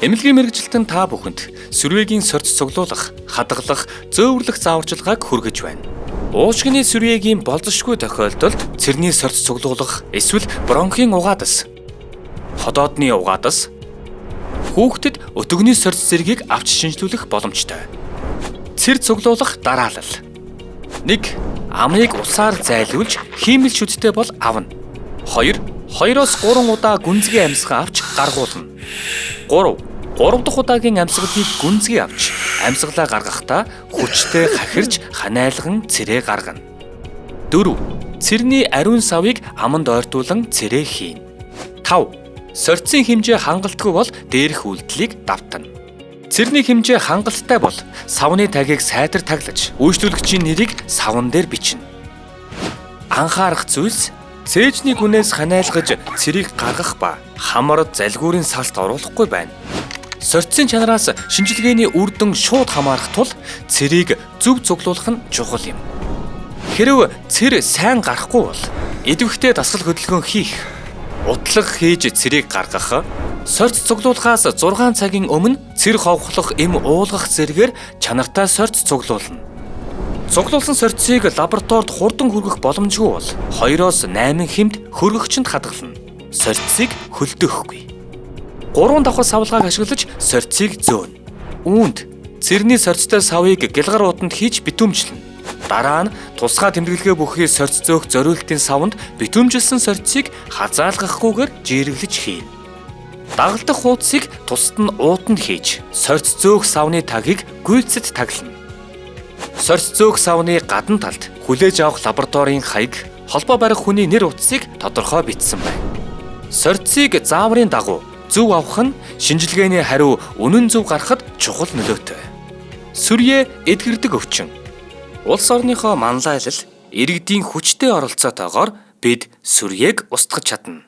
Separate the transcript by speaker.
Speaker 1: Эмнэлгийн мэргэжилтэн та бүхэнд сүрвэгийн сорьц цуглуулах, хадгалах, зөөвөрлөх зааварчилгааг хүргэж байна. Уушгины сүрвэгийн болзошгүй тохиолдолд цэрний сорьц цуглуулах эсвэл бронхын угаадас, ходоодны угаадас, хүүхдэд өтөгний сорьц зэргийг авч шинжлүүлэх боломжтой. Цэр цуглуулах дараалал. 1. Амыг усаар зайлуулж хиймэл шүдтэй бол авна. 2. 2-3 удаа гүнзгий амьсгаа авч гаргуулна. 3 дахь удаагийн амьсгалыг гүнзгий авч амьсгалаа гаргахдаа хүчтэй хахирж ханиалган цэрээ гаргана. 4. Цэрний ариун савыг аманд ойртуулан цэрээ хийн. 5. Сорьцын хэмжээ хангалтгүй бол дээрх үйлдэлийг давтана. Цэрний хэмжээ хангалттай бол савны тагийг сайтар таглаж, үйлчлүүлэгчийн нэрийг савн дээр бичнэ. Анхаарах зүйлс: цээжний гүнээс ханиалгаж цэрийг гаргах ба хамар залгуурын салт оруулахгүй байна. Сорьцын чанараас шинжилгээний үр дүн шууд хамаарах тул цэрийг зөв цуглуулах нь чухал юм. Хэрв цэр сайн гарахгүй бол идэвхтэй дасгал хөдөлгөөн хийх, утлаг хийж цэрийг гаргах, сорьц цуглуулахаас 6 цагийн өмнө цэр ховхлох эм уулгах зэргээр чанартай сорьц цуглуулна. Цуглуулсан сорьцыг лабораторид хурдан хүргэх боломжгүй бол 2-8 хэмт хөргөгчөнд хадгална. Сорьцыг хөлдөөхгүй. 3 давхар савлгааг ашиглаж сорьцыг зөөнө. Үүнд цэрний сорьцтой савыг гялгар утанд хийж битүүмжлэнэ. Дараа нь тусгай тэмдэглэгээ бүхий сорьц зөөх зориултын савнд битүүмжилсэн сорьцыг хазаалгахгүйгээр жирэглэж хийнэ. Дагалдах хуудсыг тусад нь уутанд хийж сорьц зөөх савны тагийг гүйцэд таглана. Сорьц зөөх савны гадна талд хүлээж авах лабораторийн хаяг, холбоо барих хүний нэр утсыг тодорхой бичсэн байна. Сорьцыг зааврын дагуу зөв авах нь шинжилгээний хариу үнэн зөв гарахад чухал нөлөөтэй. Сүрье эдгэрдэг өвчин. Улс орныхоо манлайлал, иргэдийн хүчтэй оролцоотойгоор бид сүрьег устгаж чадна.